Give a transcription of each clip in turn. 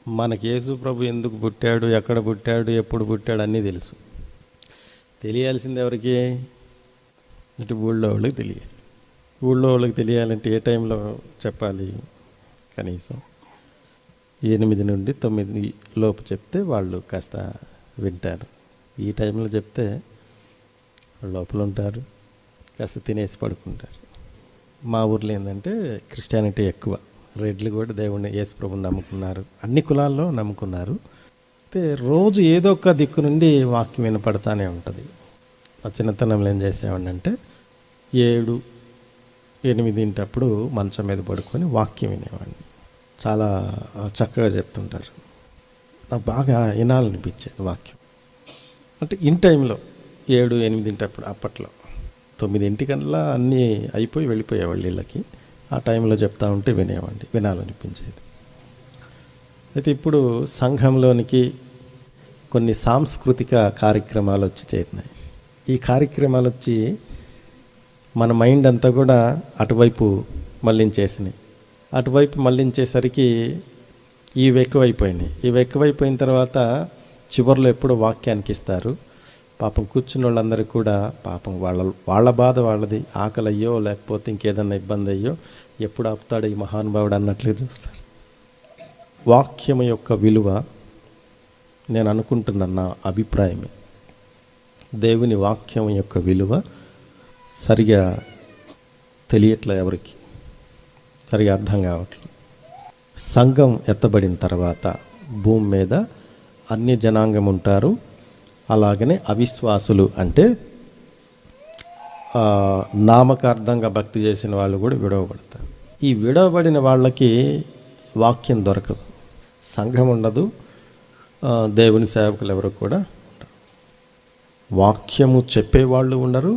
మనకి యేసు ప్రభు ఎందుకు పుట్టాడు, ఎక్కడ పుట్టాడు, ఎప్పుడు పుట్టాడు అన్నీ తెలుసు. తెలియాల్సింది ఎవరికి? ఇటు ఊళ్ళో వాళ్ళకి తెలియాలి. ఊళ్ళో వాళ్ళకి తెలియాలంటే ఏ టైంలో చెప్పాలి? కనీసం 8 నుండి 9 లోపు చెప్తే వాళ్ళు కాస్త వింటారు. ఈ టైంలో చెప్తే లోపల ఉంటారు, కాస్త తినేసి పడుకుంటారు. మా ఊర్లో ఏంటంటే క్రిస్టియానిటీ ఎక్కువ. రెడ్లు కూడా దేవుడిని యేసు ప్రభుని నమ్ముకున్నారు, అన్ని కులాల్లో నమ్ముకున్నారు. అయితే రోజు ఏదో ఒక దిక్కు నుండి వాక్యం వినపడతానే ఉంటుంది. మా చిన్నతనంలో ఏం చేసేవాడిని అంటే 7-8 మంచం మీద పడుకొని వాక్యం వినేవాడిని. చాలా చక్కగా చెప్తుంటారు. నాకు బాగా వినాలనిపించేది వాక్యం. అంటే ఇన్ టైంలో 7-8 అప్పట్లో 9 అన్నీ అయిపోయి వెళ్ళిపోయేవాళ్ళు ఇళ్ళకి. ఆ టైంలో చెప్తా ఉంటే వినాలనిపించేది. అయితే ఇప్పుడు సంఘంలోనికి కొన్ని సాంస్కృతిక కార్యక్రమాలు వచ్చి చేరినాయి. ఈ కార్యక్రమాలు వచ్చి మన మైండ్ అంతా కూడా అటువైపు మళ్ళించేసినాయి. అటువైపు మళ్ళించేసరికి ఇవి ఎక్కువైపోయిన తర్వాత చివరిలో ఎప్పుడో వాక్యానికి ఇస్తారు. పాపం కూర్చున్న వాళ్ళందరికీ కూడా పాపం వాళ్ళ బాధ వాళ్ళది. ఆకలి అయ్యో లేకపోతే ఇంకేదన్నా ఇబ్బంది అయ్యో ఎప్పుడు ఆపుతాడు ఈ మహానుభావుడు అన్నట్లే చూస్తారు. వాక్యం యొక్క విలువ నేను అనుకుంటున్నాను, నా అభిప్రాయమే, దేవుని వాక్యం యొక్క విలువ సరిగా తెలియట్లే, ఎవరికి సరిగా అర్థం కావట్లేదు. సంఘం ఎత్తబడిన తర్వాత భూమి మీద అన్య జనాంగం ఉంటారు. అలాగనే అవిశ్వాసులు అంటే నామకార్థంగా భక్తి చేసిన వాళ్ళు కూడా విడవబడతారు. ఈ విడవబడిన వాళ్ళకి వాక్యం దొరకదు, సంఘం ఉండదు, దేవుని సేవకులు ఎవరు కూడా వాక్యము చెప్పేవాళ్ళు ఉండరు,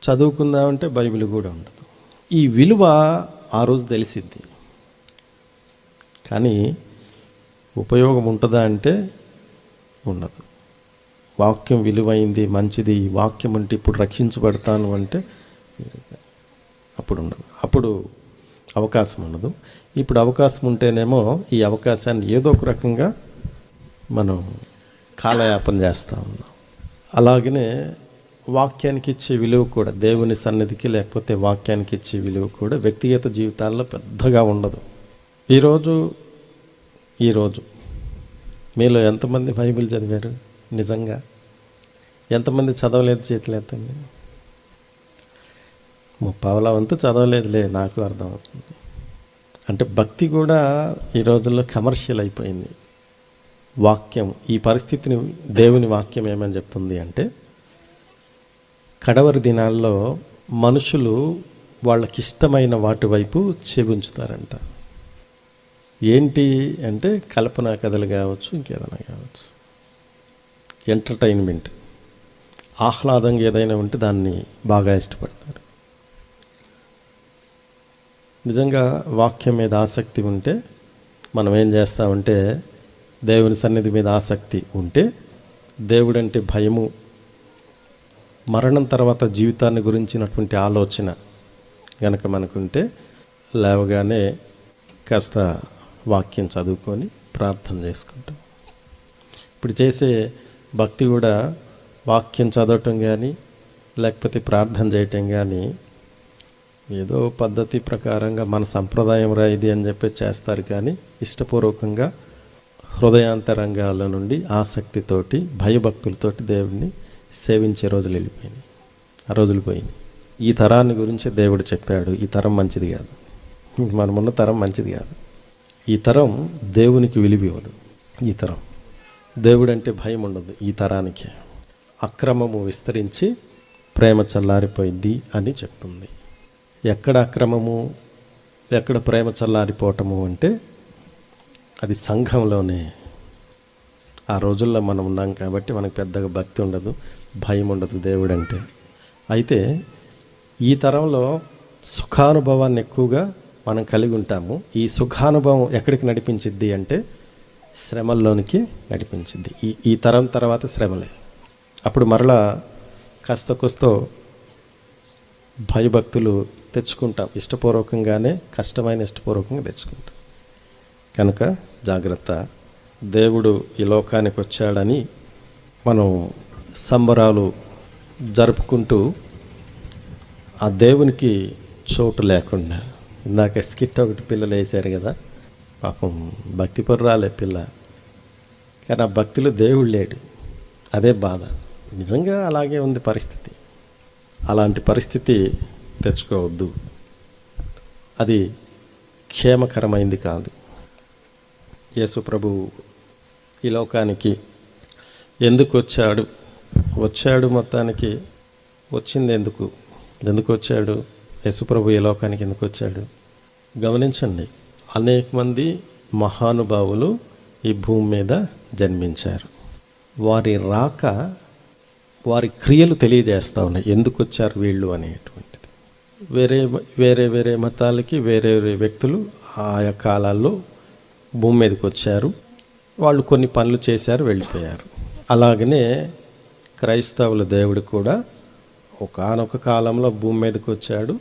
చదువుకుందామంటే బైబిల్ కూడా ఉండదు. ఈ విలువ ఆ రోజు తెలిసిద్ది, కానీ ఉపయోగం ఉంటుందా అంటే ఉండదు. వాక్యం విలువైంది, మంచిది, ఈ వాక్యం అంటే ఇప్పుడు రక్షించబడతాను అంటే అప్పుడు ఉండదు, అప్పుడు అవకాశం ఉండదు. ఇప్పుడు అవకాశం ఉంటేనేమో ఈ అవకాశాన్ని ఏదో ఒక రకంగా మనం కాలయాపన చేస్తూ ఉన్నాం. అలాగనే వాక్యానికి ఇచ్చే విలువ కూడా, దేవుని సన్నిధికి లేకపోతే వాక్యానికి ఇచ్చే విలువ కూడా వ్యక్తిగత జీవితాల్లో పెద్దగా ఉండదు. ఈరోజు మీలో ఎంతమంది బైబిల్ చదివారు? నిజంగా ఎంతమంది చదవలేదు? చేతులు ఎత్తండి. 30% వంతు చదవలేదులే, నాకు అర్థమవుతుంది. అంటే భక్తి కూడా ఈ రోజుల్లో కమర్షియల్ అయిపోయింది. వాక్యం ఈ పరిస్థితిని దేవుని వాక్యం ఏమని చెప్తుంది అంటే, కడవరి దినాల్లో మనుషులు వాళ్ళకిష్టమైన వాటి వైపు చెవించుతారంట. ఏంటి అంటే కల్పనా కథలు కావచ్చు, ఇంకేదైనా కావచ్చు, ఎంటర్టైన్మెంట్, ఆహ్లాదంగా ఏదైనా ఉంటే దాన్ని బాగా ఇష్టపడతారు. నిజంగా వాక్యం మీద ఆసక్తి ఉంటే మనం ఏం చేస్తామంటే, దేవుని సన్నిధి మీద ఆసక్తి ఉంటే, దేవుడంటే భయము, మరణం తర్వాత జీవితాన్ని గురించినటువంటి ఆలోచన కనుక మనకుంటే, లేవగానే కాస్త వాక్యం చదువుకొని ప్రార్థన చేసుకుంటాం. ఇప్పుడు చేసే భక్తి కూడా వాక్యం చదవటం కానీ లేకపోతే ప్రార్థన చేయటం కానీ ఏదో పద్ధతి ప్రకారంగా మన సంప్రదాయం రా ఇది అని చెప్పి చేస్తారు, కానీ ఇష్టపూర్వకంగా హృదయాంతరంగాల నుండి ఆసక్తితోటి భయభక్తులతోటి దేవుడిని సేవించే రోజులు వెళ్ళిపోయినాయి, ఆ రోజులు పోయినాయి. ఈ తరాన్ని గురించి దేవుడు చెప్పాడు, ఈ తరం మంచిది కాదు, మనమున్న తరం మంచిది కాదు. ఈ తరం దేవునికి విలువ ఇవ్వదు. ఈ తరం దేవుడంటే భయం ఉండదు. ఈ తరానికి అక్రమము విస్తరించి ప్రేమ చల్లారిపోయింది అని చెప్తుంది. ఎక్కడ అక్రమము, ఎక్కడ ప్రేమ చల్లారిపోవటము అంటే అది సంఘంలోనే. ఆ రోజుల్లో మనం ఉన్నాం కాబట్టి మనకు పెద్దగా భక్తి ఉండదు, భయం ఉండదు దేవుడంటే. అయితే ఈ తరంలో సుఖానుభవాన్ని ఎక్కువగా మనం కలిగి ఉంటాము. ఈ సుఖానుభవం ఎక్కడికి నడిపించిద్ది అంటే శ్రమల్లోనికి నడిపించింది. ఈ తరం తర్వాత శ్రమలే. అప్పుడు మరలా కాస్త కోస్తో భయభక్తులు తెచ్చుకుంటాం, ఇష్టపూర్వకంగానే, కష్టమైన ఇష్టపూర్వకంగా తెచ్చుకుంటాం. కనుక జాగ్రత్త. దేవుడు ఈ లోకానికి వచ్చాడని మనం సంబరాలు జరుపుకుంటూ ఆ దేవునికి చోటు లేకుండా, ఇందాక స్కిట్ ఒకటి పిల్లలు వేశారు కదా, పాపం భక్తి పరురాలే పిల్ల, కానీ ఆ భక్తిలో దేవుడు లేడు. అదే బాధ. నిజంగా అలాగే ఉంది పరిస్థితి. అలాంటి పరిస్థితి తెచ్చుకోవద్దు. అది క్షేమకరమైంది కాదు. యేసు ప్రభు ఈ లోకానికి ఎందుకు వచ్చాడు మొత్తానికి వచ్చింది ఎందుకు వచ్చాడు? యేసు ప్రభు ఈ లోకానికి ఎందుకు వచ్చాడు? గమనించండి, అనేక మంది మహానుభావులు ఈ భూమి మీద జన్మించారు. వారి రాక, వారి క్రియలు తెలియజేస్తూ ఉన్నాయి ఎందుకు వచ్చారు వీళ్ళు అనేటువంటిది. వేరే మతాలకి వేరే వ్యక్తులు ఆయా కాలాల్లో భూమి మీదకి వచ్చారు. వాళ్ళు కొన్ని పనులు చేశారు, వెళ్ళిపోయారు. అలాగనే క్రైస్తవుల దేవుడు కూడా ఒకానొక కాలంలో భూమి మీదకి వచ్చాడు.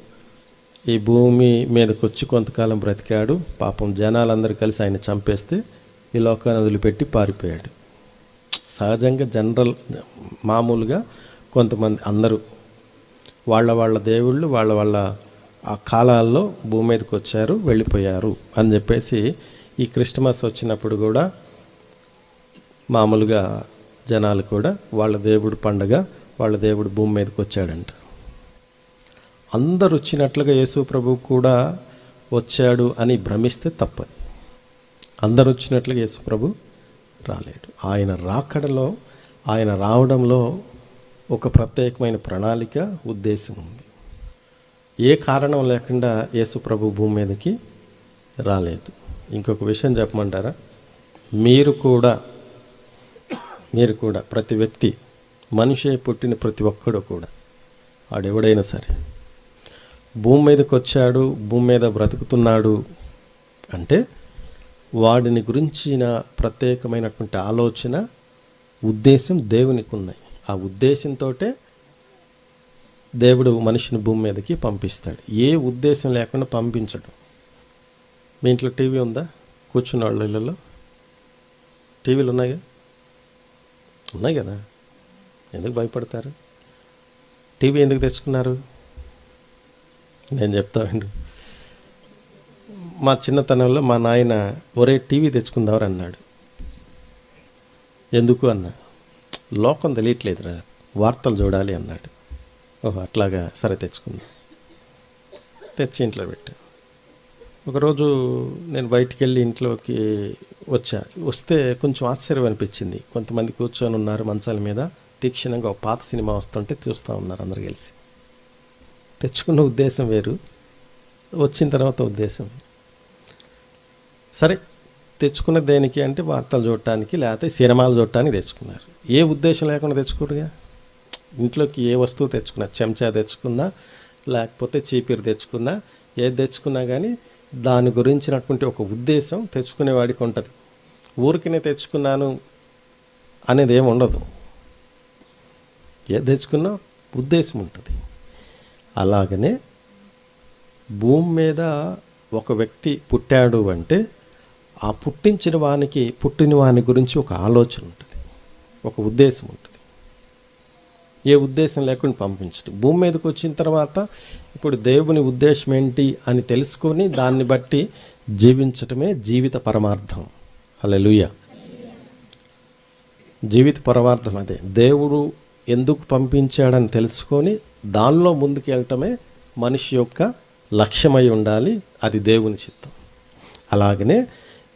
ఈ భూమి మీదకి వచ్చి కొంతకాలం బ్రతికాడు. పాపం జనాలందరూ కలిసి ఆయన చంపేస్తే ఈ లోకాన్ని వదిలిపెట్టి పారిపోయాడు. సహజంగా మామూలుగా కొంతమంది అందరూ వాళ్ళ దేవుళ్ళు వాళ్ళ ఆ కాలాల్లో భూమి మీదకి వచ్చారు, వెళ్ళిపోయారు అని చెప్పేసి ఈ క్రిస్మస్ వచ్చినప్పుడు కూడా మామూలుగా జనాలు కూడా వాళ్ళ దేవుడు పండగ, వాళ్ళ దేవుడు భూమి మీదకి వచ్చాడంట. అందరు వచ్చినట్లుగా యేసు ప్రభు కూడా వచ్చాడు అని భ్రమిస్తే తప్పది. అందరు వచ్చినట్లుగా యేసు ప్రభు రాలేడు. ఆయన రాకడలో, ఆయన రావడంలో ఒక ప్రత్యేకమైన ప్రణాళిక, ఉద్దేశం ఉంది. ఏ కారణం లేకుండా యేసు ప్రభు భూమి మీదకి రాలేదు. ఇంకొక విషయం చెప్పమంటారా? మీరు కూడా ప్రతి వ్యక్తి, మనిషి పుట్టిన ప్రతి ఒక్కడు కూడా, వాడెవడైనా సరే భూమి మీదకి వచ్చాడు, భూమి మీద బ్రతుకుతున్నాడు అంటే వాడిని గురించిన ప్రత్యేకమైనటువంటి ఆలోచన, ఉద్దేశం దేవునికి ఉన్నాయి. ఆ ఉద్దేశంతో దేవుడు మనిషిని భూమి మీదకి పంపిస్తాడు. ఏ ఉద్దేశం లేకుండా పంపించడు. మీ ఇంట్లో టీవీ ఉందా? కూర్చున్న వాళ్ళ ఇళ్ళలో టీవీలు ఉన్నాయి కదా. ఎందుకు భయపడతారు? టీవీ ఎందుకు తెచ్చుకున్నారు? నేను చెప్తాను. మా చిన్నతనంలో మా నాయన ఒరే టీవీ తెచ్చుకుందామని అన్నాడు. ఎందుకు అన్నా? లోకం తెలియట్లేదురా, వార్తలు చూడాలి అన్నాడు. ఓహో అట్లాగా, సరే తెచ్చుకుందాం. తెచ్చి ఇంట్లో పెట్టా. ఒకరోజు నేను బయటికి వెళ్ళి ఇంట్లోకి వస్తే కొంచెం ఆశ్చర్యం అనిపించింది. కొంతమంది కూర్చొని ఉన్నారు మంచాల మీద, తీక్షణంగా ఒక పాత సినిమా వస్తుంటే చూస్తూ ఉన్నారు అందరు కలిసి. తెచ్చుకున్న ఉద్దేశం వేరు, వచ్చిన తర్వాత ఉద్దేశం. సరే, తెచ్చుకున్న దేనికి అంటే వార్తలు చూడటానికి, లేకపోతే సినిమాలు చూడటానికి తెచ్చుకున్నారు. ఏ ఉద్దేశం లేకుండా తెచ్చుకోరుగా. ఇంట్లోకి ఏ వస్తువు తెచ్చుకున్నా, చెంచా తెచ్చుకున్నా, లేకపోతే చీపిరి తెచ్చుకున్నా, ఏది తెచ్చుకున్నా కానీ దాని గురించినటువంటి ఒక ఉద్దేశం తెచ్చుకునేవాడికి ఉంటుంది. ఊరికినే తెచ్చుకున్నాను అనేది ఏమి ఉండదు. ఏది తెచ్చుకున్నా ఉద్దేశం ఉంటుంది. అలాగనే భూమి మీద ఒక వ్యక్తి పుట్టాడు అంటే ఆ పుట్టిన వాని గురించి ఒక ఆలోచన ఉంటుంది, ఒక ఉద్దేశం ఉంటుంది. ఏ ఉద్దేశం లేకుండా పంపించడు. భూమి మీదకి వచ్చిన తర్వాత ఇప్పుడు దేవుని ఉద్దేశం ఏంటి అని తెలుసుకొని దాన్ని బట్టి జీవించటమే జీవిత పరమార్థం. హల్లెలూయా. జీవిత పరమార్థం అదే. దేవుడు ఎందుకు పంపించాడని తెలుసుకొని దానిలో ముందుకు వెళ్ళటమే మనిషి యొక్క లక్ష్యమై ఉండాలి. అది దేవుని చిత్తం. అలాగనే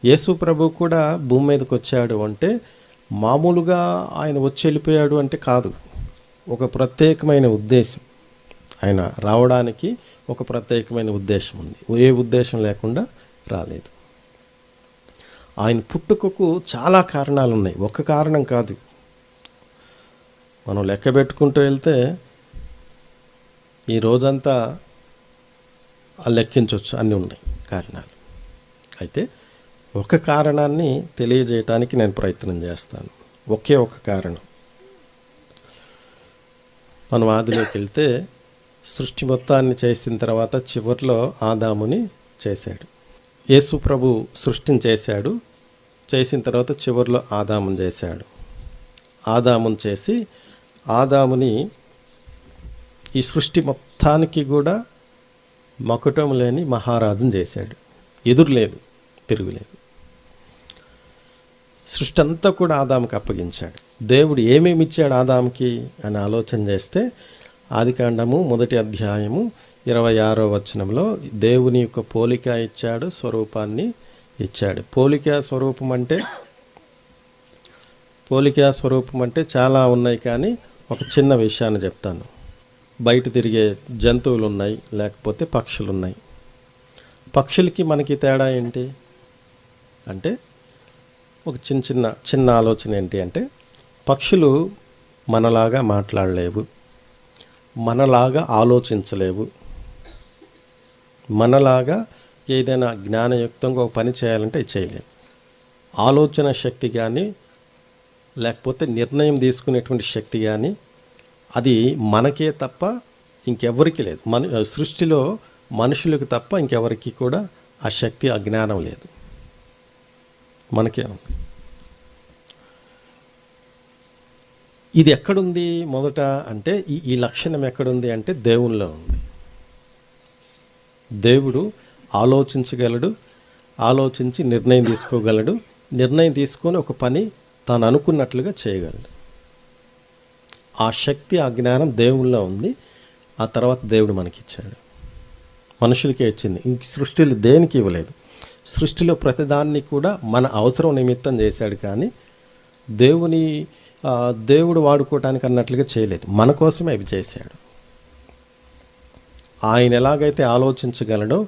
యేసు ప్రభు కూడా భూమి మీదకి వచ్చాడు అంటే మామూలుగా ఆయన వచ్చి వెళ్ళిపోయాడు అంటే కాదు. ఒక ప్రత్యేకమైన ఉద్దేశం, ఆయన రావడానికి ఒక ప్రత్యేకమైన ఉద్దేశం ఉంది. ఏ ఉద్దేశం లేకుండా రాలేదు. ఆయన పుట్టుకకు చాలా కారణాలు ఉన్నాయి, ఒక్క కారణం కాదు. మనం లెక్క పెట్టుకుంటూ వెళ్తే ఈ రోజంతా లెక్కించవచ్చు, అన్నీ ఉన్నాయి కారణాలు. అయితే ఒక కారణాన్ని తెలియజేయటానికి నేను ప్రయత్నం చేస్తాను. ఒకే ఒక కారణం. మనం ఆదిలోకి వెళ్తే సృష్టి మొత్తాన్ని చేసిన తర్వాత చివరిలో ఆదాముని చేశాడు. యేసు ప్రభు సృష్టిని చేశాడు, చేసిన తర్వాత చివరిలో ఆదామును చేశాడు. ఆదామును చేసి ఆదాముని ఈ సృష్టి మొత్తానికి కూడా మకుటం లేని మహారాజును చేశాడు. ఎదురు లేదు, తిరుగులేదు. సృష్టి అంతా కూడా ఆదాముకి అప్పగించాడు. దేవుడు ఏమేమి ఇచ్చాడు ఆదాముకి అని ఆలోచన చేస్తే ఆదికాండము 1వ అధ్యాయము 26వ వచనంలో దేవుని యొక్క పోలిక ఇచ్చాడు, స్వరూపాన్ని ఇచ్చాడు. పోలిక స్వరూపం అంటే చాలా ఉన్నాయి, కానీ ఒక చిన్న విషయాన్ని చెప్తాను. బయట తిరిగే జంతువులు ఉన్నాయి, లేకపోతే పక్షులు ఉన్నాయి. పక్షులకి మనకి తేడా ఏంటి అంటే, ఒక చిన్న ఆలోచన ఏంటి అంటే, పక్షులు మనలాగా మాట్లాడలేవు, మనలాగా ఆలోచించలేవు, మనలాగా ఏదైనా జ్ఞానయుక్తంగా ఒక పని చేయాలంటే చేయలేవు. ఆలోచన శక్తి కానీ లేకపోతే నిర్ణయం తీసుకునేటువంటి శక్తి కానీ అది మనకే తప్ప ఇంకెవరికి లేదు. సృష్టిలో మనుషులకు తప్ప ఇంకెవరికి కూడా ఆ శక్తి, ఆ జ్ఞానం లేదు, మనకే ఉంది. ఇది ఎక్కడుంది మొదట అంటే, ఈ లక్షణం ఎక్కడుంది అంటే దేవునిలో ఉంది. దేవుడు ఆలోచించగలడు, ఆలోచించి నిర్ణయం తీసుకోగలడు, నిర్ణయం తీసుకొని ఒక పని తాను అనుకున్నట్లుగా చేయగలడు. ఆ శక్తి, ఆ జ్ఞానం దేవునిలో ఉంది. ఆ తర్వాత దేవుడు మనకిచ్చాడు, మనుషులకే ఇచ్చింది. ఇంక సృష్టిలో దేనికి ఇవ్వలేదు. సృష్టిలో ప్రతిదాన్ని కూడా మన అవసరం నిమిత్తం చేశాడు, కానీ దేవుడు వాడుకోవటానికి అన్నట్లుగా చేయలేదు, మన కోసమే అవి చేశాడు. ఆయన ఎలాగైతే ఆలోచించగలడో,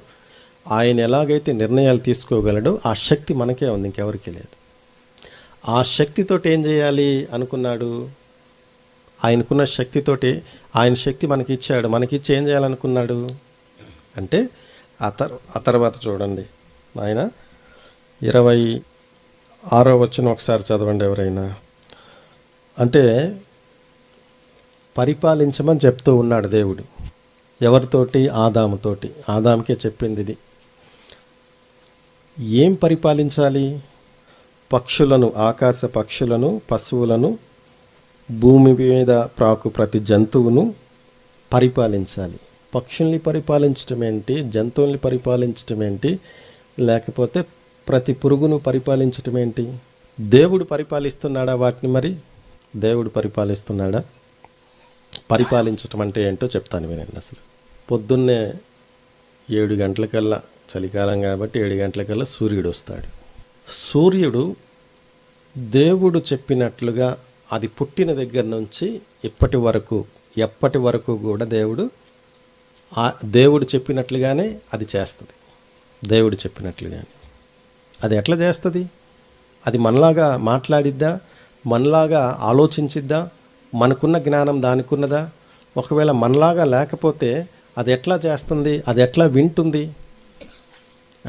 ఆయన ఎలాగైతే నిర్ణయాలు తీసుకోగలడో ఆ శక్తి మనకే ఉంది, ఇంకెవరికి లేదు. ఆ శక్తితోటి ఏం చేయాలి అనుకున్నాడు? ఆయనకున్న శక్తితోటి, ఆయన శక్తి మనకి ఇచ్చాడు, మనకిచ్చి ఏం చేయాలనుకున్నాడు అంటే, ఆ తర్వాత చూడండి ఆయన 26వ వచనం ఒకసారి చదవండి ఎవరైనా. అంటే పరిపాలించమని చెప్తూ ఉన్నాడు దేవుడు. ఎవరితోటి? ఆదాముతోటి. ఆదాముకే చెప్పింది ఇది. ఏం పరిపాలించాలి? పక్షులను, ఆకాశ పక్షులను, పశువులను, భూమి మీద ప్రాకు ప్రతి జంతువును పరిపాలించాలి. పక్షుల్ని పరిపాలించటం ఏంటి, జంతువుల్ని పరిపాలించటం ఏంటి, లేకపోతే ప్రతి పురుగును పరిపాలించటం ఏంటి? దేవుడు పరిపాలిస్తున్నాడా వాటిని? మరి దేవుడు పరిపాలిస్తున్నాడా? పరిపాలించటం అంటే ఏంటో చెప్తాను వినండి. అసలు పొద్దున్నే 7 గంటలకల్లా, చలికాలం కాబట్టి 7 గంటలకల్లా సూర్యుడు వస్తాడు. సూర్యుడు దేవుడు చెప్పినట్లుగా అది పుట్టిన దగ్గర నుంచి ఎప్పటి వరకు కూడా దేవుడు చెప్పినట్లుగానే అది చేస్తుంది. దేవుడు చెప్పినట్లుగానే అది ఎట్లా చేస్తుంది? అది మనలాగా మాట్లాడిద్దా? మనలాగా ఆలోచించిద్దా? మనకున్న జ్ఞానం దానికున్నదా? ఒకవేళ మనలాగా లేకపోతే అది ఎట్లా చేస్తుంది? అది ఎట్లా వింటుంది?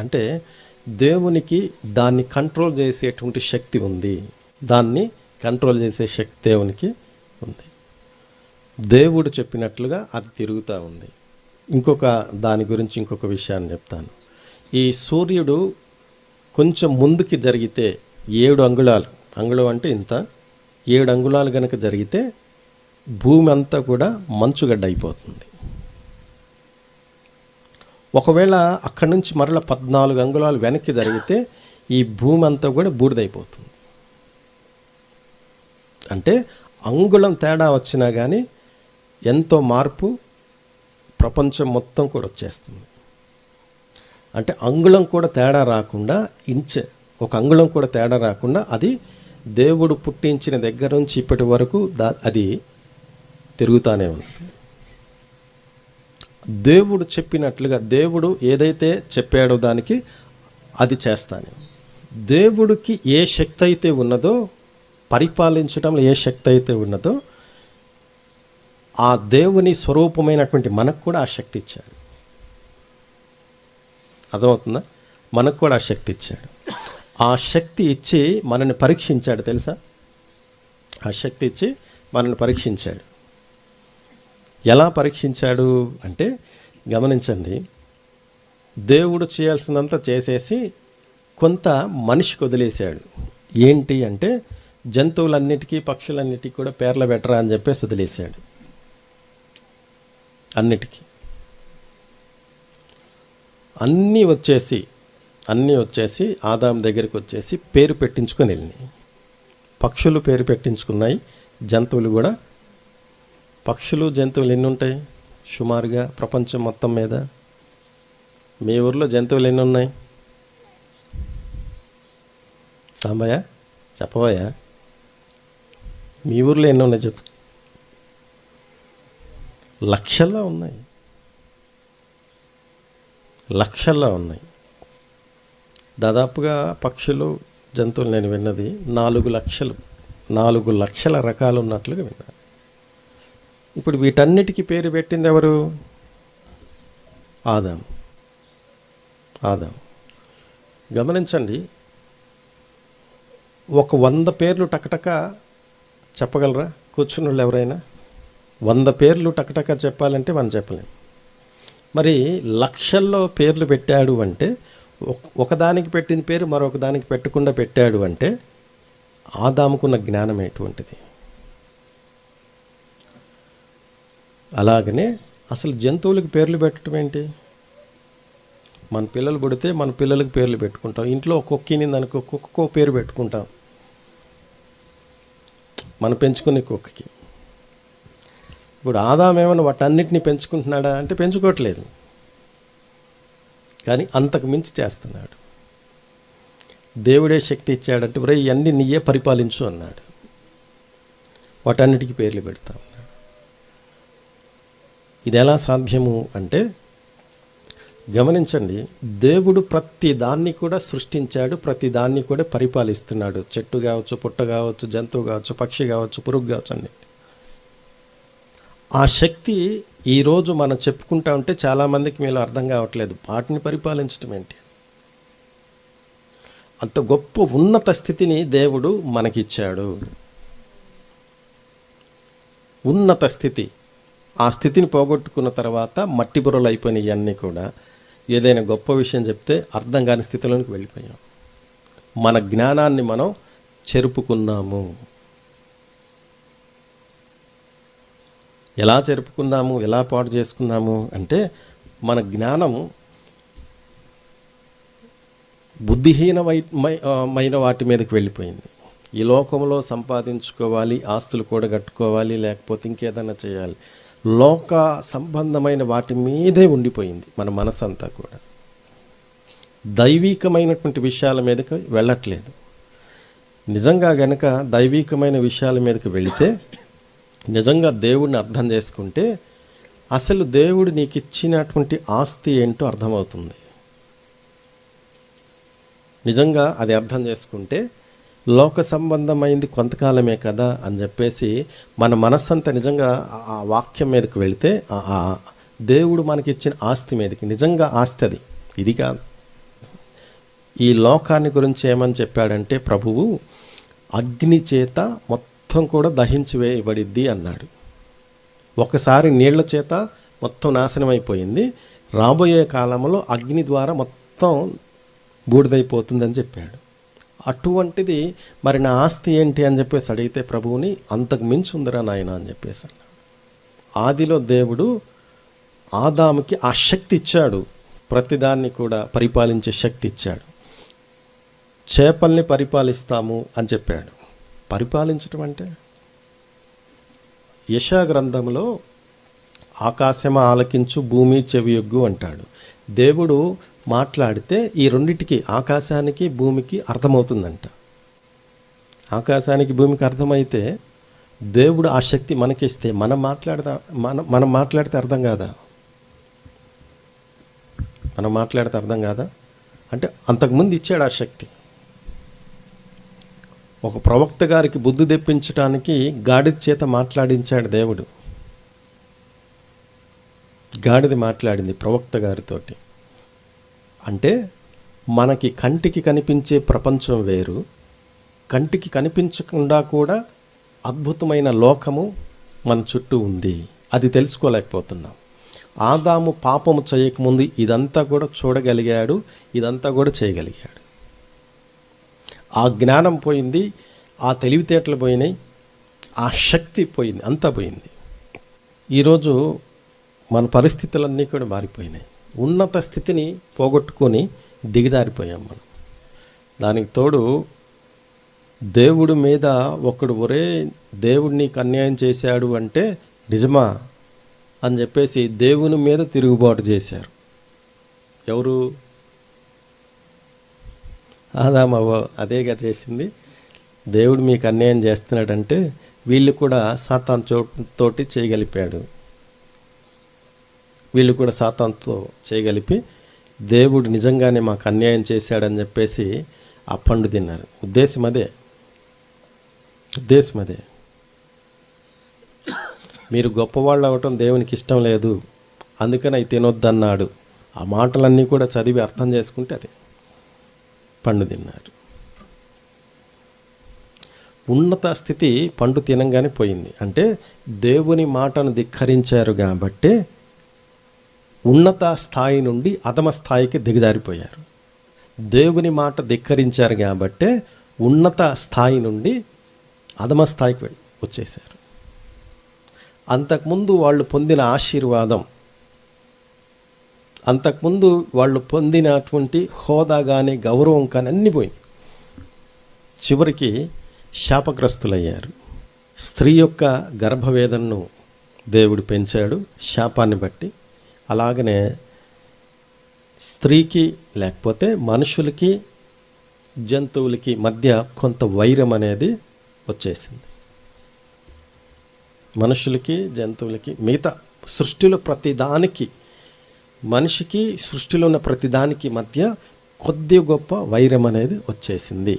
అంటే దేవునికి దాన్ని కంట్రోల్ చేసేటువంటి శక్తి ఉంది. దాన్ని కంట్రోల్ చేసే శక్తి దేవునికి ఉంది. దేవుడు చెప్పినట్లుగా అది తిరుగుతూ ఉంది. దాని గురించి ఇంకొక విషయాన్ని చెప్తాను. ఈ సూర్యుడు కొంచెం ముందుకి జరిగితే 7 అంగుళాలు, అంగుళం అంటే ఇంత, 7 అంగుళాలు కనుక జరిగితే భూమి అంతా కూడా మంచుగడ్డ అయిపోతుంది. ఒకవేళ అక్కడి నుంచి మరలా 14 అంగుళాలు వెనక్కి జరిగితే ఈ భూమి అంతా కూడా బూడిదైపోతుంది. అంటే అంగుళం తేడా వచ్చినా కానీ ఎంతో మార్పు ప్రపంచం మొత్తం కూడా వచ్చేస్తుంది. అంటే అంగుళం కూడా తేడా రాకుండా, ఒక అంగుళం కూడా తేడా రాకుండా అది దేవుడు పుట్టించిన దగ్గర నుంచి ఇప్పటి వరకు అది తిరుగుతానే ఉంది. దేవుడు చెప్పినట్లుగా, దేవుడు ఏదైతే చెప్పాడో దానికి అది చేస్తానే. దేవుడికి ఏ శక్తి అయితే ఉన్నదో, పరిపాలించడంలో ఏ శక్తి అయితే ఉన్నదో, ఆ దేవుని స్వరూపమైనటువంటి మనకు కూడా ఆ శక్తి ఇచ్చాడు. అర్థమవుతుందా? మనకు కూడా ఆ శక్తి ఇచ్చాడు. ఆ శక్తి ఇచ్చి మనల్ని పరీక్షించాడు, తెలుసా? ఆ శక్తి ఇచ్చి మనల్ని పరీక్షించాడు. ఎలా పరీక్షించాడు అంటే, గమనించండి, దేవుడు చేయాల్సినంత చేసేసి కొంత మనిషికి వదిలేశాడు. ఏంటి అంటే జంతువులన్నిటికీ పక్షులన్నిటికీ కూడా పేర్లు పెట్టరా అని చెప్పేసి వదిలేశాడు. అన్నిటికీ అన్నీ వచ్చేసి ఆదాం దగ్గరికి వచ్చేసి పేరు పెట్టించుకొని వెళ్ళినాయి. పక్షులు పేరు పెట్టించుకున్నాయి, జంతువులు కూడా. పక్షులు జంతువులు ఎన్ని ఉంటాయి సుమారుగా ప్రపంచం మొత్తం మీద? మీ ఊర్లో జంతువులు ఎన్ని ఉన్నాయి? సాంబయ్య చెప్పబోయా, మీ ఊర్లో ఎన్ని ఉన్నాయి చెప్పు. లక్షల్లో ఉన్నాయి, లక్షల్లో ఉన్నాయి. దాదాపుగా పక్షులు జంతువులు నేను విన్నది 4 లక్షల రకాలు ఉన్నట్లుగా విన్నాను. ఇప్పుడు వీటన్నిటికీ పేరు పెట్టింది ఎవరు? ఆదాం. గమనించండి, ఒక 100 పేర్లు టకటక చెప్పగలరా కూర్చున్న వాళ్ళు ఎవరైనా? 100 పేర్లు టకటక చెప్పాలంటే మనం చెప్పలేం. మరి లక్షల్లో పేర్లు పెట్టాడు అంటే, ఒకదానికి పెట్టిన పేరు మరొక దానికి పెట్టకుండా పెట్టాడు అంటే ఆదాముకున్న జ్ఞానం ఎటువంటిది? అలాగనే అసలు జంతువులకు పేర్లు పెట్టడం ఏంటి? మన పిల్లలు పుడితే మన పిల్లలకు పేర్లు పెట్టుకుంటాం. ఇంట్లో కుక్కిని దానికి కుక్కకో పేరు పెట్టుకుంటాం, మనం పెంచుకునే కుక్కకి. ఇప్పుడు ఆదాం ఏమైనా వాటన్నిటిని పెంచుకుంటున్నాడా అంటే పెంచుకోవట్లేదు, కానీ అంతకు మించి చేస్తున్నాడు. దేవుడే శక్తి ఇచ్చాడంటే ఒరే ఇవన్నీ నీయే పరిపాలించు అన్నాడు. వాటన్నిటికీ పేర్లు పెడతా ఉన్నాడు. ఇది ఎలా సాధ్యము అంటే గమనించండి, దేవుడు ప్రతి దాన్ని కూడా సృష్టించాడు, ప్రతి దాన్ని కూడా పరిపాలిస్తున్నాడు. చెట్టు కావచ్చు, పుట్ట కావచ్చు, జంతువు కావచ్చు, పక్షి కావచ్చు, పురుగు కావచ్చు, అన్ని. ఆ శక్తి ఈరోజు మనం చెప్పుకుంటా ఉంటే చాలామందికి మీలో అర్థం కావట్లేదు. వాటిని పరిపాలించడం ఏంటి? అంత గొప్ప ఉన్నత స్థితిని దేవుడు మనకిచ్చాడు. ఉన్నత స్థితి. ఆ స్థితిని పోగొట్టుకున్న తర్వాత మట్టి బుర్రలు అయిపోయినాయి ఇవన్నీ కూడా. ఏదైనా గొప్ప విషయం చెప్తే అర్థం కాని స్థితిలోనికి వెళ్ళిపోయాం. మన జ్ఞానాన్ని మనం చెరుపుకున్నాము. ఎలా చెరుపుకున్నాము, ఎలా పాడు చేసుకున్నాము అంటే మన జ్ఞానము బుద్ధిహీనమైన వాటి మీదకి వెళ్ళిపోయింది. ఈ లోకంలో సంపాదించుకోవాలి, ఆస్తులు కూడా కట్టుకోవాలి, లేకపోతే ఇంకేదైనా చేయాలి, లోక సంబంధమైన వాటి మీదే ఉండిపోయింది మన మనసంతా కూడా. దైవికమైనటువంటి విషయాల మీదకి వెళ్ళట్లేదు. నిజంగా గనక దైవికమైన విషయాల మీదకి వెళితే, నిజంగా దేవుడిని అర్థం చేసుకుంటే అసలు దేవుడు నీకు ఇచ్చినటువంటి ఆస్తి ఏంటో అర్థమవుతుంది. నిజంగా అది అర్థం చేసుకుంటే లోక సంబంధమైంది కొంతకాలమే కదా అని చెప్పేసి మన మనస్సంతా నిజంగా ఆ వాక్యం మీదకి వెళితే ఆ దేవుడు మనకిచ్చిన ఆస్తి మీదకి, నిజంగా ఆస్తి అది, ఇది కాదు. ఈ లోకాన్ని గురించి ఏమని చెప్పాడంటే ప్రభువు అగ్ని చేత మొత్తం కూడా దహించి వేయబడిద్ది అన్నాడు. ఒకసారి నీళ్ల చేత మొత్తం నాశనం అయిపోయింది, రాబోయే కాలంలో అగ్ని ద్వారా మొత్తం బూడిదైపోతుందని చెప్పాడు. అటువంటిది మరి నా ఆస్తి ఏంటి అని చెప్పేసి అడిగితే ప్రభువుని అంతకు మించి ఉందిరా నాయన అని చెప్పేసి అన్నాడు. ఆదిలో దేవుడు ఆదాముకి ఆ శక్తి ఇచ్చాడు, ప్రతిదాన్ని కూడా పరిపాలించే శక్తి ఇచ్చాడు. చేపల్ని పరిపాలిస్తాము అని చెప్పాడు. పరిపాలించటం అంటే యెషయా గ్రంథంలో ఆకాశమ ఆలకించు, భూమి చెవియొగ్గు అంటాడు. దేవుడు మాట్లాడితే ఈ రెండిటికి, ఆకాశానికి భూమికి అర్థమవుతుందంట. ఆకాశానికి భూమికి అర్థమైతే దేవుడు ఆ శక్తి మనకిస్తే మనం మాట్లాడితే అర్థం కాదా? మనం మాట్లాడితే అర్థం కాదా? అంటే అంతకుముందు ఇచ్చాడు ఆ శక్తి. ఒక ప్రవక్త గారికి బుద్ధి తెప్పించడానికి గాడిద చేత మాట్లాడించాడు దేవుడు. గాడిద మాట్లాడింది ప్రవక్త గారితోటి. అంటే మనకి కంటికి కనిపించే ప్రపంచం వేరు, కంటికి కనిపించకుండా కూడా అద్భుతమైన లోకము మన చుట్టూ ఉంది. అది తెలుసుకోలేకపోతున్నాం. ఆదాము పాపము చేయకముందు ఇదంతా కూడా చూడగలిగాడు, ఇదంతా కూడా చేయగలిగాడు. ఆ జ్ఞానం పోయింది, ఆ తెలివితేటలు పోయినాయి, ఆ శక్తి పోయింది, అంతా పోయింది. ఈరోజు మన పరిస్థితులన్నీ కూడా మారిపోయినాయి. ఉన్నత స్థితిని పోగొట్టుకొని దిగజారిపోయాం మనం. దానికి తోడు దేవుడి మీద ఒకడు ఒరే దేవుడు నీకు అన్యాయం చేశాడు అంటే నిజమా అని చెప్పేసి దేవుని మీద తిరుగుబాటు చేశారు. ఎవరు? ఆదాము అవ్వ అదేగా చేసింది. దేవుడు మీకు అన్యాయం చేస్తున్నాడంటే వీళ్ళు కూడా సాతాను తోటి చేయగలిపాడు. వీళ్ళు కూడా సాతానుతో చేయగలిపి దేవుడు నిజంగానే మాకు అన్యాయం చేశాడని చెప్పేసి ఆ పండు తిన్నారు. ఉద్దేశం అదే. మీరు గొప్పవాళ్ళు అవ్వటం దేవునికి ఇష్టం లేదు, అందుకని అవి తినొద్దన్నాడు. ఆ మాటలన్నీ కూడా చదివి అర్థం చేసుకుంటే అదే పండు తిన్నారు. ఉన్నత స్థితి పండు తినంగానే పోయింది. అంటే దేవుని మాటను ధిక్కరించారు కాబట్టి ఉన్నత స్థాయి నుండి అధమ స్థాయికి దిగజారిపోయారు. దేవుని మాట ధిక్కరించారు కాబట్టే ఉన్నత స్థాయి నుండి అధమ స్థాయికి వచ్చేశారు. అంతకుముందు వాళ్ళు పొందిన ఆశీర్వాదం, అంతకుముందు వాళ్ళు పొందినటువంటి హోదా కానీ గౌరవం కానీ అన్నీ పోయింది. చివరికి శాపగ్రస్తులయ్యారు. స్త్రీ యొక్క గర్భవేదనను దేవుడు పెంచాడు శాపాన్ని బట్టి. అలాగనే స్త్రీకి లేకపోతే మనుషులకి జంతువులకి మధ్య కొంత వైరం అనేది వచ్చేసింది. మనుషులకి జంతువులకి మిగతా సృష్టిలో ప్రతిదానికి, మనిషికి సృష్టిలో ఉన్న ప్రతిదానికి మధ్య కొద్ది గొప్ప వైరం అనేది వచ్చేసింది.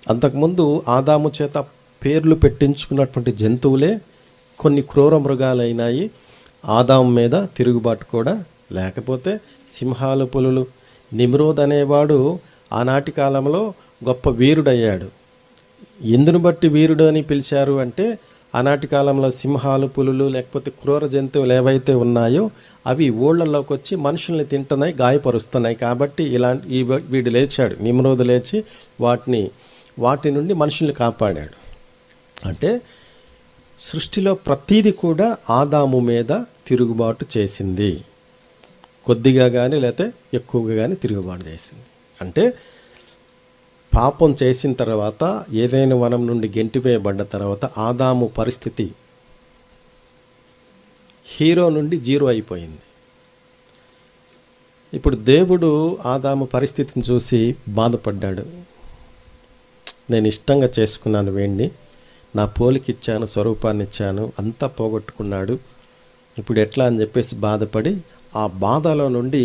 అంతకుముందు ఆదాము చేత పేర్లు పెట్టించుకున్నటువంటి జంతువులే కొన్ని క్రూర మృగాలైనాయి. ఆదాము మీద తిరుగుబాటు కూడా లేకపోతే సింహాలు, పులులు. నిమ్రోద్ అనేవాడు ఆనాటి కాలంలో గొప్ప వీరుడయ్యాడు. ఎందును బట్టి వీరుడు అని పిలిచారు అంటే ఆనాటి కాలంలో సింహాలు, పులులు లేకపోతే క్రూర జంతువులు ఏవైతే ఉన్నాయో అవి ఊళ్ళల్లోకి వచ్చి మనుషుల్ని తింటున్నాయి, గాయపరుస్తున్నాయి. కాబట్టి వీడు లేచాడు, నిమ్రోదు లేచి వాటి నుండి మనుషుల్ని కాపాడాడు. అంటే సృష్టిలో ప్రతీది కూడా ఆదాము మీద తిరుగుబాటు చేసింది. కొద్దిగా కానీ లేకపోతే ఎక్కువగా కానీ తిరుగుబాటు చేసింది. అంటే పాపం చేసిన తర్వాత ఏదైనా వనం నుండి గెంటివేయబడ్డ తర్వాత ఆదాము పరిస్థితి హీరో నుండి జీరో అయిపోయింది. ఇప్పుడు దేవుడు ఆదాము పరిస్థితిని చూసి బాధపడ్డాడు. నేను ఇష్టంగా చేసుకున్నాను వేణ్ణి, నా పోలికిచ్చాను, స్వరూపాన్ని ఇచ్చాను, అంతా పోగొట్టుకున్నాడు. ఇప్పుడు ఎట్లా అని చెప్పేసి బాధపడి ఆ బాధలో నుండి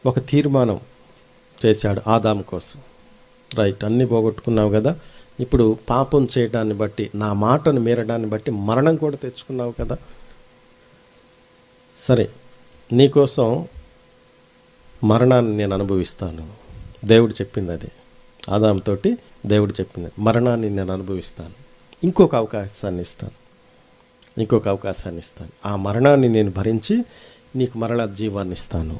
ఒక తీర్మానం చేశాడు ఆదాము కోసం. రైట్, అన్నీ పోగొట్టుకున్నావు కదా, ఇప్పుడు పాపం చేయడాన్ని బట్టి, నా మాటను మీరడాన్ని బట్టి మరణం కూడా తెచ్చుకున్నావు కదా, సరే నీకోసం మరణాన్ని నేను అనుభవిస్తాను. దేవుడు చెప్పింది అది. ఆదాముతోటి దేవుడు చెప్పింది, మరణాన్ని నేను అనుభవిస్తాను, ఇంకొక అవకాశాన్ని ఇస్తాను. ఆ మరణాన్ని నేను భరించి నీకు మరలా జీవాన్ని ఇస్తాను.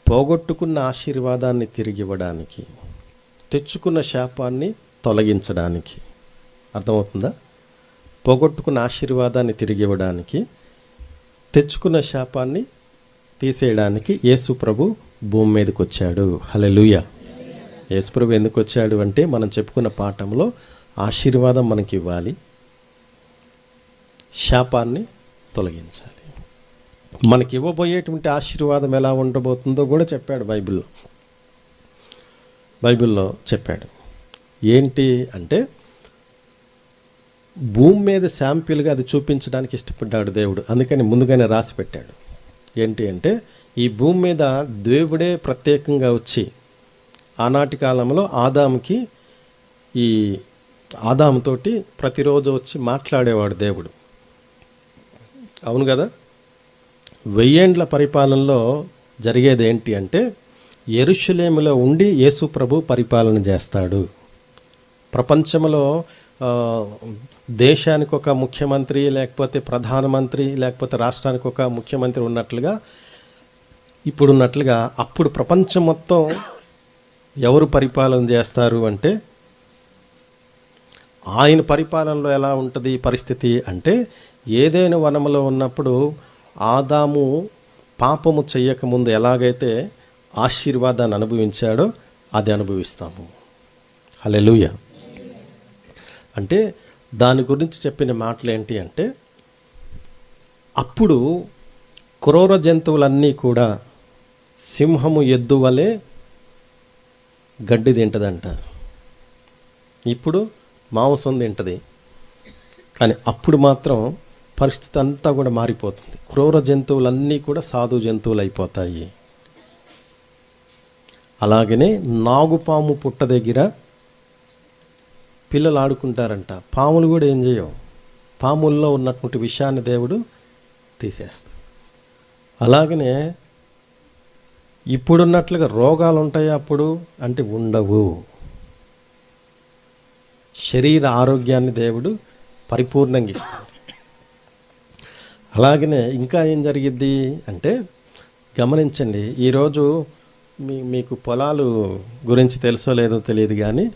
పోగొట్టుకున్న ఆశీర్వాదాన్ని తిరిగి ఇవ్వడానికి, తెచ్చుకున్న శాపాన్ని తొలగించడానికి. అర్థమవుతుందా? పోగొట్టుకున్న ఆశీర్వాదాన్ని తిరిగి ఇవ్వడానికి, తెచ్చుకున్న శాపాన్ని తీసేయడానికి యేసు ప్రభు భూమి మీదకి వచ్చాడు. హల్లెలూయా. యేసు ప్రభు ఎందుకు వచ్చాడు అంటే మనం చెప్పుకున్న పాఠంలో ఆశీర్వాదం మనకి ఇవ్వాలి, శాపాన్ని తొలగించాలి. మనకి ఇవ్వబోయేటువంటి ఆశీర్వాదం ఎలా ఉండబోతుందో కూడా చెప్పాడు బైబిల్లో చెప్పాడు. ఏంటి అంటే భూమి మీద శాంపిల్గా అది చూపించడానికి ఇష్టపడ్డాడు దేవుడు. అందుకని ముందుగానే రాసి పెట్టాడు. ఏంటి అంటే ఈ భూమి మీద దేవుడే ప్రత్యేకంగా వచ్చి ఆనాటి కాలంలో ఆదాముతోటి ప్రతిరోజు వచ్చి మాట్లాడేవాడు దేవుడు. అవును కదా. 1000 ఏండ్ల పరిపాలనలో జరిగేది ఏంటి అంటే యెరూషలేములో ఉండి యేసు ప్రభు పరిపాలన చేస్తాడు. ప్రపంచంలో దేశానికి ఒక ముఖ్యమంత్రి, లేకపోతే ప్రధానమంత్రి, లేకపోతే రాష్ట్రానికి ఒక ముఖ్యమంత్రి ఉన్నట్లుగా ఇప్పుడున్నట్లుగా అప్పుడు ప్రపంచం మొత్తం ఎవరు పరిపాలన చేస్తారు అంటే, ఆయన పరిపాలనలో ఎలా ఉంటుంది పరిస్థితి అంటే, ఏదైనా వనములో ఉన్నప్పుడు ఆదాము పాపము చెయ్యకముందు ఎలాగైతే ఆశీర్వాదాన్ని అనుభవించాడో అది అనుభవిస్తాము. హల్లెలూయా. అంటే దాని గురించి చెప్పిన మాటలు ఏంటి అంటే, అప్పుడు క్రూర జంతువులన్నీ కూడా సింహము ఎద్దు వలె గడ్డి తింటదంట. ఇప్పుడు మాంసం తింటది. కానీ అప్పుడు మాత్రం పరిస్థితి అంతా కూడా మారిపోతుంది. క్రూర జంతువులన్నీ కూడా సాధు జంతువులు అయిపోతాయి. అలాగనే నాగుపాము పుట్ట దగ్గర పిల్లలు ఆడుకుంటారంట. పాములు కూడా ఏం చేయవు. పాముల్లో ఉన్నటువంటి విషయాన్ని దేవుడు తీసేస్తాడు. అలాగనే ఇప్పుడున్నట్లుగా రోగాలు ఉంటాయి అప్పుడు అంటే ఉండవు. శరీర ఆరోగ్యాన్ని దేవుడు పరిపూర్ణంగా ఇస్తాడు. అలాగనే ఇంకా ఏం జరిగిద్ది అంటే, గమనించండి, ఈరోజు మీకు పొలాలు గురించి తెలుసో లేదో తెలియదు కానీ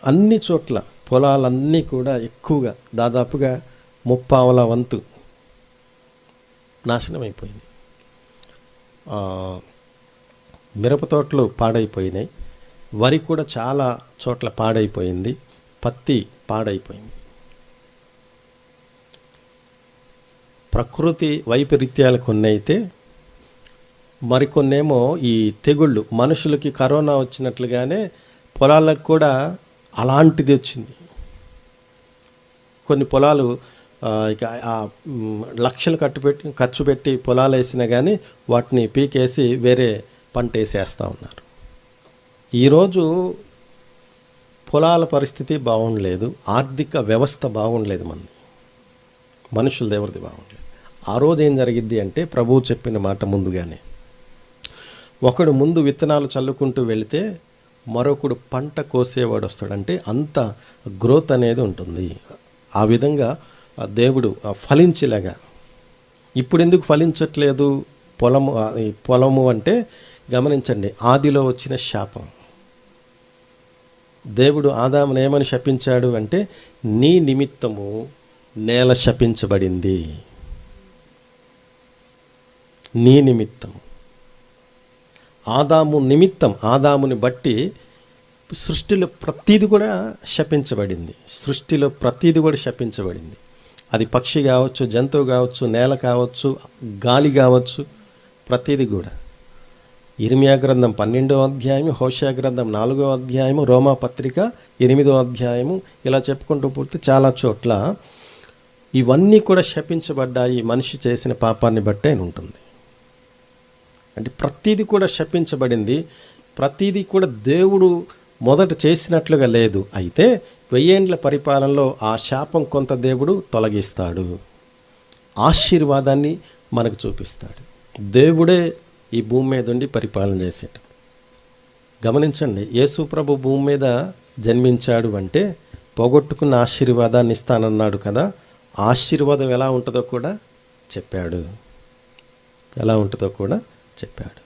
అన్ని చోట్ల పొలాలన్నీ కూడా ఎక్కువగా దాదాపుగా 50% నాశనం అయిపోయింది. మిరప తోటలు పాడైపోయినాయి, వరి కూడా చాలా చోట్ల పాడైపోయింది, పత్తి పాడైపోయింది. ప్రకృతి వైపరీత్యాలు కొన్ని అయితే, మరికొన్నేమో ఈ తెగుళ్ళు, మనుషులకి కరోనా వచ్చినట్లుగానే పొలాలకు కూడా అలాంటిది వచ్చింది. కొన్ని పొలాలు ఇక లక్షలు ఖర్చు పెట్టి పొలాలు వేసినా కానీ వాటిని పీకేసి వేరే పంట వేసేస్తూ ఉన్నారు. ఈరోజు పొలాల పరిస్థితి బాగుండలేదు, ఆర్థిక వ్యవస్థ బాగుండలేదు, మనుషులది ఎవరిది బాగుండలేదు. ఆ రోజు ఏం జరిగిద్ది అంటే, ప్రభువు చెప్పిన మాట ముందుగానే, ఒకడు ముందు విత్తనాలు చల్లుకుంటూ వెళితే మరొకడు పంట కోసేవాడు వస్తాడంటే అంత గ్రోత్ అనేది ఉంటుంది. ఆ విధంగా దేవుడు ఫలించేలాగా. ఇప్పుడు ఎందుకు ఫలించట్లేదు పొలము అంటే గమనించండి, ఆదిలో వచ్చిన శాపం. దేవుడు ఆదామును ఏమని శపించాడు అంటే, నీ నిమిత్తము నేల శపించబడింది. నీ నిమిత్తం, ఆదాము నిమిత్తం, ఆదాముని బట్టి సృష్టిలో ప్రతీది కూడా శపించబడింది. సృష్టిలో ప్రతీది కూడా శపించబడింది. అది పక్షి కావచ్చు, జంతువు కావచ్చు, నేల కావచ్చు, గాలి కావచ్చు, ప్రతీది కూడా. ఇర్మియా గ్రంథం 12వ అధ్యాయము, హోషేయ గ్రంథం 4వ అధ్యాయము, రోమా పత్రిక 8వ అధ్యాయము, ఇలా చెప్పుకుంటూ పూర్తి చాలా చోట్ల ఇవన్నీ కూడా శపించబడ్డాయి. మనిషి చేసిన పాపాన్ని బట్టే ఉంటుంది. అంటే ప్రతీది కూడా శపించబడింది. ప్రతీది కూడా దేవుడు మొదట చేసినట్లుగా లేదు. అయితే 1000 ఏండ్ల పరిపాలనలో ఆ శాపం కొంత దేవుడు తొలగిస్తాడు, ఆశీర్వాదాన్ని మనకు చూపిస్తాడు. దేవుడే ఈ భూమి మీద ఉండి పరిపాలన చేసేట. గమనించండి, యేసు ప్రభు భూమి మీద జన్మించాడు అంటే పోగొట్టుకున్న ఆశీర్వాదాన్ని ఇస్తానన్నాడు కదా. ఆశీర్వాదం ఎలా ఉంటుందో కూడా చెప్పాడు, ఎలా ఉంటుందో కూడా చెప్పాడు.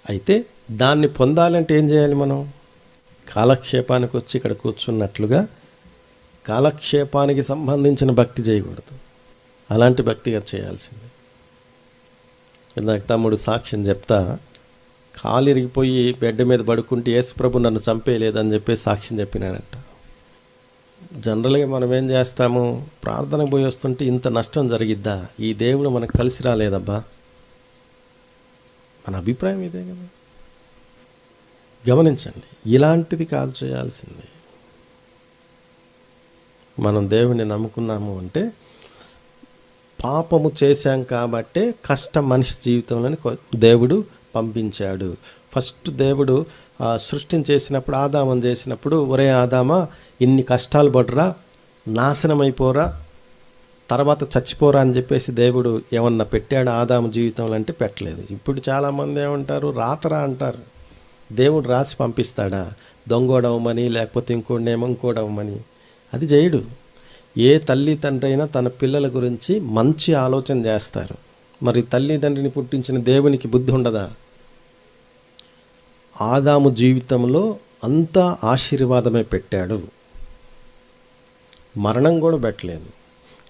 అయితే దాన్ని పొందాలంటే ఏం చేయాలి? మనం కాలక్షేపానికి వచ్చి ఇక్కడ కూర్చున్నట్లుగా కాలక్షేపానికి సంబంధించిన భక్తి చేయకూడదు. అలాంటి భక్తిగా చేయాల్సింది. నాకు తమ్ముడు సాక్ష్యం చెప్తా, కాలు ఇరిగిపోయి బెడ్ మీద పడుకుంటే యేసుప్రభు నన్ను చంపేయలేదని చెప్పి సాక్ష్యం చెప్పినాడంట. జనరల్గా మనం ఏం చేస్తాము, ప్రార్థనకు పోయి వస్తుంటే ఇంత నష్టం జరిగిద్దా, ఈ దేవుడు మనకు కలిసి రాలేదబ్బా, మన అభిప్రాయం ఇదే కదా. గమనించండి, ఇలాంటిది కాదు చేయాల్సింది. మనం దేవుణ్ణి నమ్ముకున్నాము అంటే పాపము చేశాం కాబట్టే కష్టం మనిషి జీవితంలోని దేవుడు పంపించాడు. ఫస్ట్ దేవుడు సృష్టిని చేసినప్పుడు, ఆదామం చేసినప్పుడు, ఒరే ఆదామా ఇన్ని కష్టాలు పడరా, నాశనం అయిపోరా, తర్వాత చచ్చిపోరా అని చెప్పేసి దేవుడు ఏమన్నా పెట్టాడు ఆదాము జీవితంలో అంటే పెట్టలేదు. ఇప్పుడు చాలామంది ఏమంటారు, రాతరా అంటారు. దేవుడు రాసి పంపిస్తాడా? దొంగోడవమని, లేకపోతే ఇంకోడవమని. అది చేయడు. ఏ తల్లి తండ్రి అయినా తన పిల్లల గురించి మంచి ఆలోచన చేస్తారు. మరి తల్లిదండ్రిని పుట్టించిన దేవునికి బుద్ధి ఉండదా? ఆదాము జీవితంలో అంతా ఆశీర్వాదమే పెట్టాడు, మరణం కూడా పెట్టలేదు.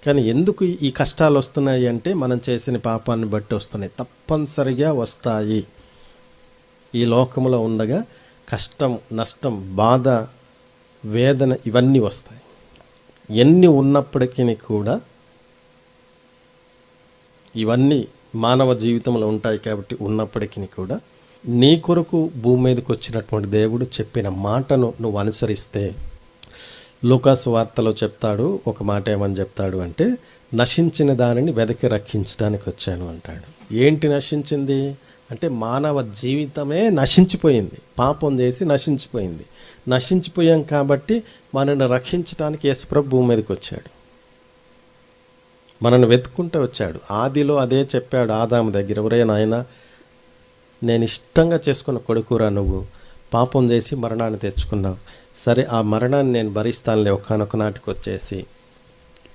కానీ ఎందుకు ఈ కష్టాలు వస్తున్నాయి అంటే మనం చేసిన పాపాన్ని బట్టి వస్తున్నాయి. తప్పనిసరిగా వస్తాయి. ఈ లోకంలో ఉండగా కష్టం, నష్టం, బాధ, వేదన ఇవన్నీ వస్తాయి. ఎన్ని ఉన్నప్పటికీ కూడా ఇవన్నీ మానవ జీవితంలో ఉంటాయి. కాబట్టి ఉన్నప్పటికీ కూడా నీ కొరకు భూమి మీదకి వచ్చినటువంటి దేవుడు చెప్పిన మాటను నువ్వు అనుసరిస్తే, లూకాసు వార్తలో చెప్తాడు, ఒక మాట ఏమని చెప్తాడు అంటే, నశించిన దానిని వెదకి రక్షించడానికి వచ్చాను అంటాడు. ఏంటి నశించింది అంటే మానవ జీవితమే నశించిపోయింది, పాపం చేసి నశించిపోయింది. నశించిపోయాం కాబట్టి మనల్ని రక్షించడానికి యేసుప్రభు భూమి మీదకి వచ్చాడు, మనల్ని వెతుక్కుంటూ వచ్చాడు. ఆదిలో అదే చెప్పాడు ఆదాము దగ్గర, ఒరే నాయనా, నేను ఇష్టంగా చేసుకున్న కొడుకురా, నువ్వు పాపం చేసి మరణాన్ని తెచ్చుకున్నావు, సరే ఆ మరణాన్ని నేను భరిస్తానులే, ఒకానొక నాటికి వచ్చేసి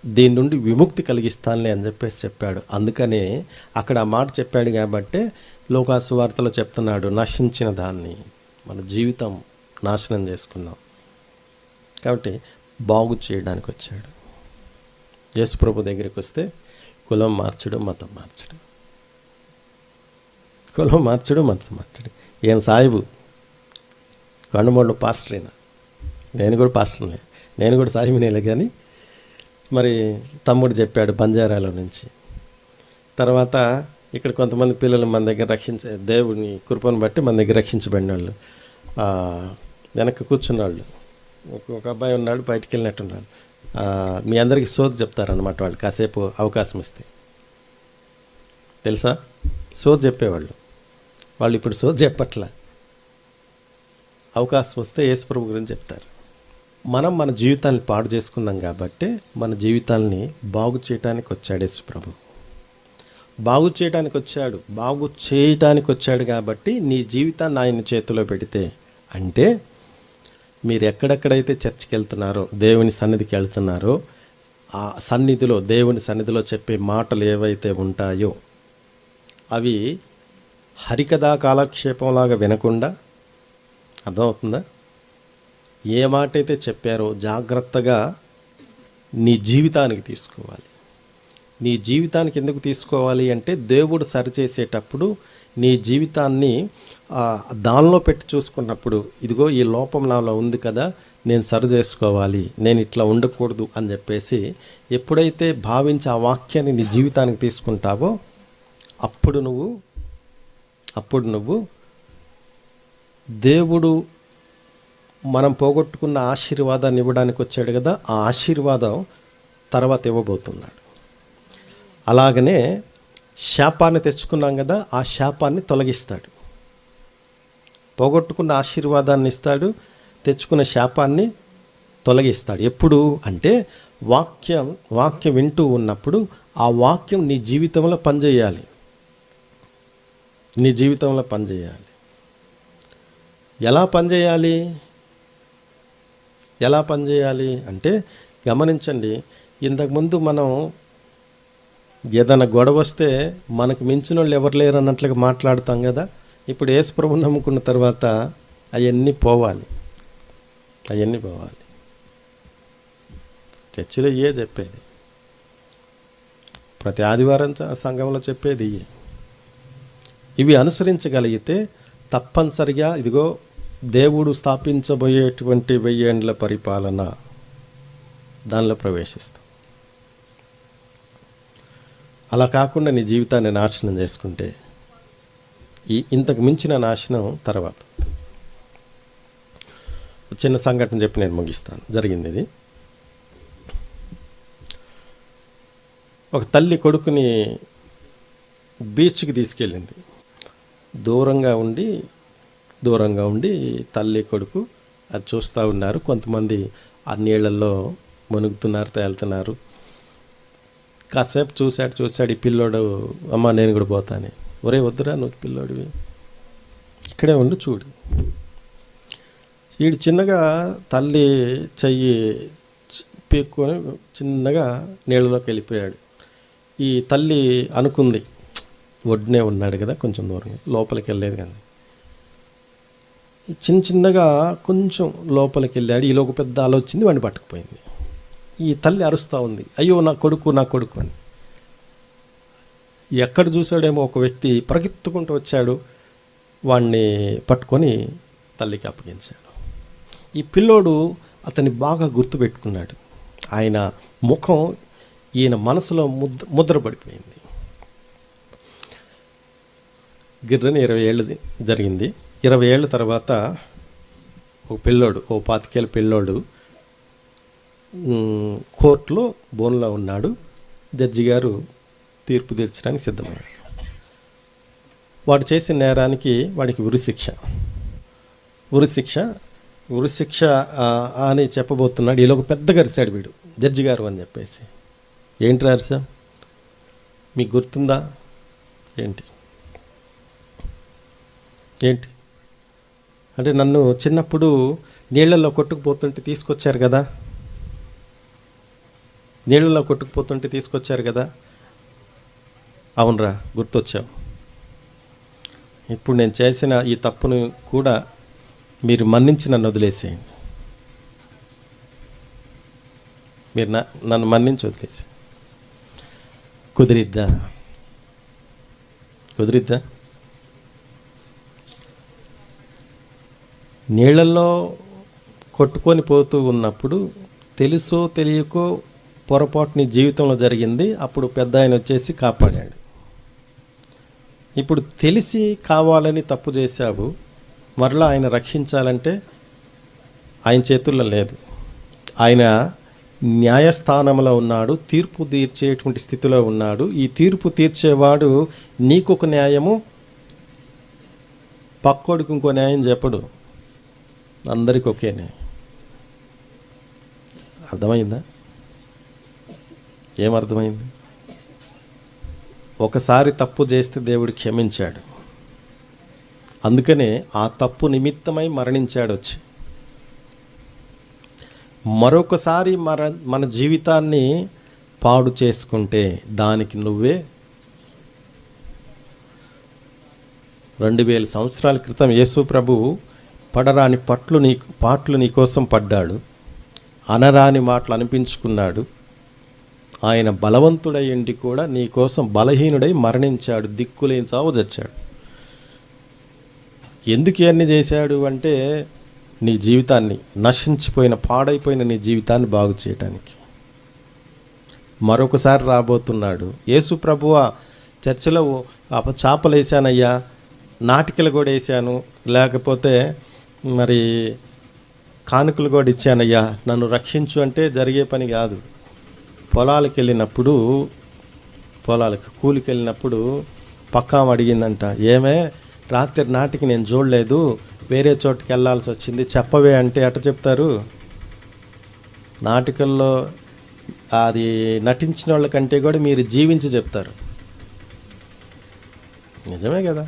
దీని నుండి విముక్తి కలిగిస్తానులే అని చెప్పేసి చెప్పాడు. అందుకనే అక్కడ ఆ మాట చెప్పాడు కాబట్టి లోకాసు వార్తలో చెప్తున్నాడు, నశించిన దాన్ని మన జీవితం నాశనం చేసుకున్నాం కాబట్టి బాగు చేయడానికి వచ్చాడు. యేసుప్రభు దగ్గరికి వస్తే కులం మార్చడు, మతం మార్చడు, కులం మార్చడు, మతం మార్చడు. ఏం సాయిబు కండుమూడలో పాస్టరేనా? నేను కూడా పాస్టర్నే, నేను కూడా సాయిబునేలే. కానీ మరి తమ్ముడు చెప్పాడు బంజారాలో నుంచి. తర్వాత ఇక్కడ కొంతమంది పిల్లలు మన దగ్గర దేవుని కృపను బట్టి మన దగ్గర రక్షించబడిన వాళ్ళు, వెనక్కి కూర్చున్న వాళ్ళు, ఒక అబ్బాయి ఉన్నాడు, బయటికి వెళ్ళినట్టున్నాడు. మీ అందరికీ సోది చెప్తారన్నమాట వాళ్ళు, కాసేపు అవకాశం ఇస్తే. తెలుసా? సోది చెప్పేవాళ్ళు. వాళ్ళు ఇప్పుడు సోది చెప్పట్లా, అవకాశం వస్తే యేసుప్రభు గురించి చెప్తారు. మనం మన జీవితాన్ని పాడు చేసుకున్నాం కాబట్టి మన జీవితాల్ని బాగు చేయడానికి వచ్చాడు యేసుప్రభు. బాగు చేయడానికి వచ్చాడు కాబట్టి నీ జీవితాన్ని ఆయన చేతిలో పెడితే, అంటే మీరు ఎక్కడెక్కడైతే చర్చికి వెళ్తున్నారో, దేవుని సన్నిధికి వెళ్తున్నారో, ఆ సన్నిధిలో, దేవుని సన్నిధిలో చెప్పే మాటలు ఏవైతే ఉంటాయో అవి హరికథా కాలక్షేపంలాగా వినకుండా, అర్థమవుతుందా? ఏ మాట అయితే చెప్పారో జాగ్రత్తగా నీ జీవితానికి తీసుకోవాలి. నీ జీవితానికి ఎందుకు తీసుకోవాలి అంటే, దేవుడు సరిచేసేటప్పుడు నీ జీవితాన్ని దానిలో పెట్టి చూసుకున్నప్పుడు, ఇదిగో ఈ లోపం నాలో ఉంది కదా, నేను సరి చేసుకోవాలి, నేను ఇట్లా ఉండకూడదు అని చెప్పేసి ఎప్పుడైతే భావించి ఆ వాక్యాన్ని నీ జీవితానికి తీసుకుంటావో అప్పుడు నువ్వు దేవుడు మనం పోగొట్టుకున్న ఆశీర్వాదాన్ని ఇవ్వడానికి వచ్చాడు కదా, ఆ ఆశీర్వాదం తర్వాత ఇవ్వబోతున్నాడు. అలాగనే శాపాన్ని తెచ్చుకున్నాం కదా, ఆ శాపాన్ని తొలగిస్తాడు. పోగొట్టుకున్న ఆశీర్వాదాన్ని ఇస్తాడు, తెచ్చుకున్న శాపాన్ని తొలగిస్తాడు. ఎప్పుడు అంటే వాక్యం వింటూ ఉన్నప్పుడు ఆ వాక్యం నీ జీవితంలో పనిచేయాలి. ఎలా పనిచేయాలి అంటే, గమనించండి, ఇంతకుముందు మనం ఏదైనా గొడవ వస్తే మనకు మించిన వాళ్ళు ఎవరు లేరు అన్నట్లుగా మాట్లాడుతాం కదా. ఇప్పుడు యేసుప్రభుని నమ్ముకున్న తర్వాత అవన్నీ పోవాలి. చర్చిలో చెప్పేది, ప్రతి ఆదివారం సంఘంలో చెప్పేది ఇవి అనుసరించగలిగితే తప్పనిసరిగా ఇదిగో దేవుడు స్థాపించబోయేటువంటి 1000 ఏండ్ల పరిపాలన దానిలో ప్రవేశిస్తాం. అలా కాకుండా నీ జీవితాన్ని నాశనం చేసుకుంటే ఇంతకు మించిన నాశనం తర్వాత. చిన్న సంఘటన చెప్పి నేను ముగిస్తాను. జరిగింది ఇది. ఒక తల్లి కొడుకుని బీచ్కి తీసుకెళ్ళింది. దూరంగా ఉండి తల్లి కొడుకు అది చూస్తూ ఉన్నారు. కొంతమంది ఆ నీళ్ళల్లో మునుగుతున్నారు, తేలుతున్నారు. కాసేపు చూశాడు ఈ పిల్లోడు, అమ్మ నేను కూడా పోతాను. ఒరే వద్దురా, నువ్వు పిల్లోడివి, ఇక్కడే ఉండి చూడు. వీడు చిన్నగా తల్లి చెయ్యి పీక్కొని చిన్నగా నీళ్ళలోకి వెళ్ళిపోయాడు. ఈ తల్లి అనుకుంది, ఒడ్డునే ఉన్నాడు కదా, కొంచెం దూరం, లోపలికి వెళ్ళలేదు కదా. చిన్న చిన్నగా కొంచెం లోపలికి వెళ్ళాడు. ఈలో ఒక పెద్ద అల వచ్చింది, వాడిని పట్టుకుపోయింది. ఈ తల్లి అరుస్తూ ఉంది, అయ్యో నా కొడుకు నా కొడుకు అని. ఎక్కడ చూసాడేమో ఒక వ్యక్తి పరిగెత్తుకుంటూ వచ్చాడు, వాడిని పట్టుకొని తల్లికి అప్పగించాడు. ఈ పిల్లోడు అతన్ని బాగా గుర్తుపెట్టుకున్నాడు. ఆయన ముఖం ఈయన మనసులో ముద్రపడిపోయింది. గిర్రని 20 ఏళ్ళు జరిగింది. 20 ఏళ్ళ తర్వాత ఒక పిల్లోడు, ఓ 25 ఏళ్ళ పిల్లోడు కోర్టులో బోన్లో ఉన్నాడు. జడ్జి గారు తీర్పు తీర్చడానికి సిద్ధమయ్యాడు. వాడు చేసిన నేరానికి వాడికి ఉరిశిక్ష అని చెప్పబోతున్నాడు. ఇలా ఒక పెద్దగా అరిశాడు వీడు, జడ్జి గారు అని చెప్పేసి. ఏంటి అరిసా, మీకు గుర్తుందా? ఏంటి అంటే నన్ను చిన్నప్పుడు నీళ్ళల్లో కొట్టుకుపోతుంటే తీసుకొచ్చారు కదా. అవునరా, గుర్తొచ్చావు. ఇప్పుడు నేను చేసిన ఈ తప్పును కూడా మీరు మన్నించి నన్ను వదిలేసేయండి. మీరు నన్ను మన్నించి వదిలేసి. కుదిరిద్దా? నీళ్ళల్లో కొట్టుకొని పోతూ ఉన్నప్పుడు తెలుసో తెలియకో పొరపాటు నీ జీవితంలో జరిగింది. అప్పుడు పెద్ద ఆయన వచ్చేసి కాపాడాడు. ఇప్పుడు తెలిసి కావాలని తప్పు చేశావు, మరలా ఆయన రక్షించాలంటే ఆయన చేతుల్లో లేదు. ఆయన న్యాయస్థానంలో ఉన్నాడు, తీర్పు తీర్చేటువంటి స్థితిలో ఉన్నాడు. ఈ తీర్పు తీర్చేవాడు నీకొక న్యాయము, పక్కోడికి ఇంకో న్యాయం చెప్పడు, అందరికి ఒకే న్యాయం. అర్థమైందా? ఏమర్థమైంది? ఒకసారి తప్పు చేస్తే దేవుడు క్షమించాడు, అందుకనే ఆ తప్పు నిమిత్తమై మరణించాడు వచ్చి. మరొకసారి మన జీవితాన్ని పాడు చేసుకుంటే దానికి నువ్వే 2000 సంవత్సరాల క్రితం యేసు ప్రభువు పడరాని పాటలు నీ కోసం పడ్డాడు, అనరాని మాటలు అనిపించుకున్నాడు. ఆయన బలవంతుడయ్యండి కూడా నీ కోసం బలహీనుడై మరణించాడు, దిక్కులేని చావు చచ్చాడు. ఎందుకు ఇవన్నీ చేశాడు అంటే నీ జీవితాన్ని, నశించిపోయిన పాడైపోయిన నీ జీవితాన్ని బాగు చేయటానికి. మరొకసారి రాబోతున్నాడు. యేసు ప్రభువ, చర్చిలో చేపలు వేసానయ్యా, నాటికలు కూడా వేసాను, లేకపోతే మరి కానుకలు కూడా ఇచ్చానయ్యా, నన్ను రక్షించు అంటే జరిగే పని కాదు. పొలాలకు కూలికి వెళ్ళినప్పుడు పక్కా అడిగిందంట, ఏమే రాత్రి నాటికి నేను చూడలేదు, వేరే చోటుకి వెళ్ళాల్సి వచ్చింది, చెప్పవే అంటే ఎట్ట చెప్తారు? నాటికల్లో అది నటించిన వాళ్ళకంటే కూడా మీరు జీవించి చెప్తారు. నిజమే కదా.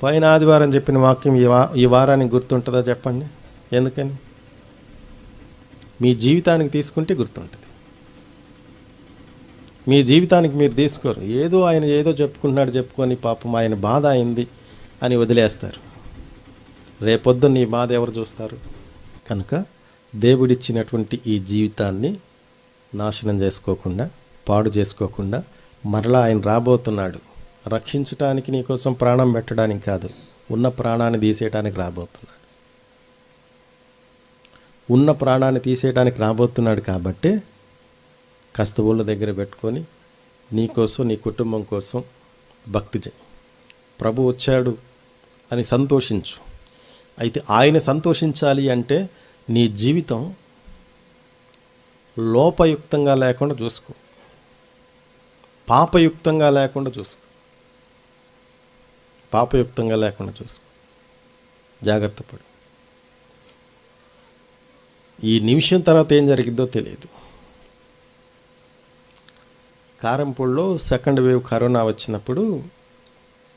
పోయిన ఆదివారం చెప్పిన వాక్యం ఈ వారానికి గుర్తుంటుందా చెప్పండి? ఎందుకని? మీ జీవితానికి తీసుకుంటే గుర్తుంటుంది. మీ జీవితానికి మీరు తీసుకోరు. ఆయన ఏదో చెప్పుకొని పాపం ఆయన బాధ అయింది అని వదిలేస్తారు. రేపొద్దున నీ బాధ ఎవరు చూస్తారు? కనుక దేవుడిచ్చినటువంటి ఈ జీవితాన్ని నాశనం చేసుకోకుండా, పాడు చేసుకోకుండా, మరలా ఆయన రాబోతున్నాడు. రక్షించడానికి నీకోసం ప్రాణం పెట్టడానికి కాదు, ఉన్న ప్రాణాన్ని తీసేయడానికి రాబోతున్నాడు. ఉన్న ప్రాణాన్ని తీసేయడానికి రాబోతున్నాడు కాబట్టి కస్తూళ్ళ దగ్గర పెట్టుకొని నీకోసం, నీ కుటుంబం కోసం భక్తి చేయి. ప్రభు వచ్చాడు అని సంతోషించు. అయితే ఆయన సంతోషించాలి అంటే నీ జీవితం లోపయుక్తంగా లేకుండా చూసుకో, పాపయుక్తంగా లేకుండా చూసుకో. జాగ్రత్త పడు. ఈ నిమిషం తర్వాత ఏం జరిగిద్దో తెలియదు. కారంపూడిలో సెకండ్ వేవ్ కరోనా వచ్చినప్పుడు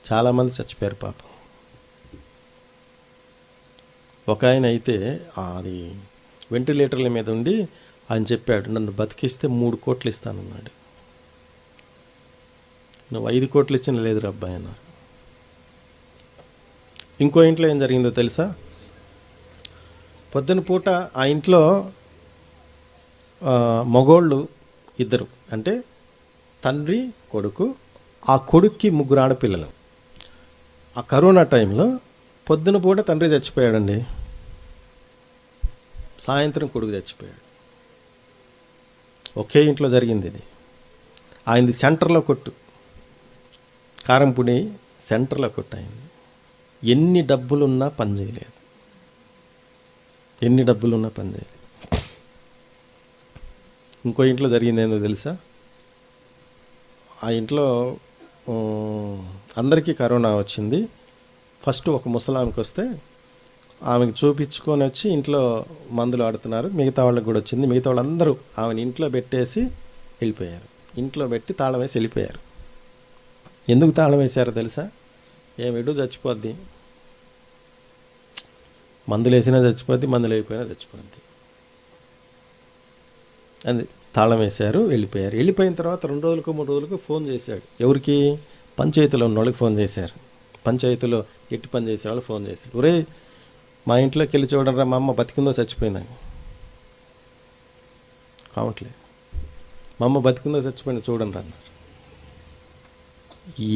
చాలామంది చచ్చిపోయారు పాపం. ఒక ఆయన అయితే అది వెంటిలేటర్ల మీద ఉండి ఆయన చెప్పాడు, నన్ను బతికిస్తే 3 కోట్లు ఇస్తానన్నాడు. నువ్వు 5 కోట్లు ఇచ్చిన లేదురా అబ్బాయి అన్నారు. ఇంకో ఇంట్లో ఏం జరిగిందో తెలుసా? పొద్దున పూట ఆ ఇంట్లో మగోళ్ళు ఇద్దరు, అంటే తండ్రి కొడుకు, ఆ కొడుక్కి 3 ఆడపిల్లలు. ఆ కరోనా టైంలో పొద్దున పూట తండ్రి చచ్చిపోయాడండి, సాయంత్రం కొడుకు చచ్చిపోయాడు. ఒకే ఇంట్లో జరిగింది ఇది. ఆయనది సెంటర్లో కొట్టు, కారంపొడి సెంటర్లో కొట్టు. అయింది. ఎన్ని డబ్బులున్నా పని చేయలేదు, ఎన్ని డబ్బులున్నా పని చేయలేదు. ఇంకో ఇంట్లో జరిగింది ఏందో తెలుసా? ఆ ఇంట్లో అందరికీ కరోనా వచ్చింది. ఫస్ట్ ఒక ముసలామెకి వస్తే ఆమెకు చూపించుకొని వచ్చి ఇంట్లో మందులు ఆడుతున్నారు. మిగతా వాళ్ళకి కూడా వచ్చింది. మిగతా వాళ్ళందరూ ఆమెను ఇంట్లో పెట్టేసి వెళ్ళిపోయారు. ఇంట్లో పెట్టి తాళం వేసి వెళ్ళిపోయారు. ఎందుకు తాళం వేశారో తెలుసా? ఏమిడు చచ్చిపోద్ది, మందులు వేసినా చచ్చిపోద్ది, మందులు అయిపోయినా చచ్చిపోద్ది, అది తాళం వేశారు, వెళ్ళిపోయారు. వెళ్ళిపోయిన తర్వాత 2 రోజులకు 3 రోజులకు ఫోన్ చేశాడు. ఎవరికి? పంచాయతీలో ఉన్న వాళ్ళకి ఫోన్ చేశారు. పంచాయతీలో ఎట్టి పని చేసేవాళ్ళు ఫోన్ చేశారు. ఒరే, మా ఇంట్లోకి వెళ్ళి చూడరా, మా అమ్మ బతికిందో చచ్చిపోయిందని. కావట్లేదు, మా అమ్మ బతికిందో చచ్చిపోయిందో చూడండి అన్నారు.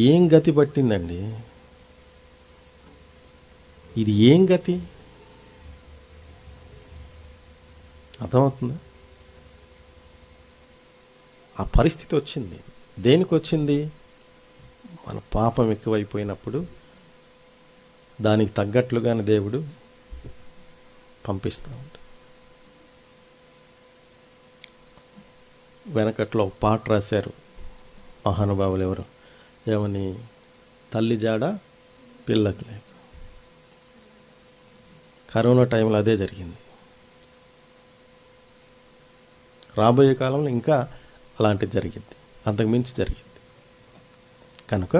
ఏం గతి పట్టిందండి ఇది? ఏం గతి అర్థమవుతుందా? ఆ పరిస్థితి వచ్చింది. దేనికి వచ్చింది? మన పాపం ఎక్కువైపోయినప్పుడు దానికి తగ్గట్లుగానే దేవుడు పంపిస్తూ ఉంటాడు. వెనకట్లో ఒక పాట రాశారు మహానుభావులు ఎవరు, ఏమని? తల్లి జాడ పిల్లకి లేక. కరోనా టైంలో అదే జరిగింది. రాబోయే కాలంలో ఇంకా అలాంటిది జరిగింది, అంతకుమించి జరిగింది. కనుక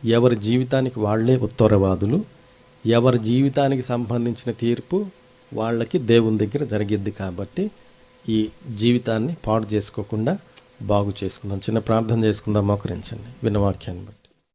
ఎవరి జీవితానికి వాళ్ళే ఉత్తరవాదులు. ఎవరి జీవితానికి సంబంధించిన తీర్పు వాళ్ళకి దేవుని దగ్గర జరిగిద్ది. కాబట్టి ఈ జీవితాన్ని పాడు చేసుకోకుండా బాగు చేసుకుందాం. చిన్న ప్రార్థన చేసుకుందాం. మోకరించండి విన్న వాక్యాన్ని బట్టి.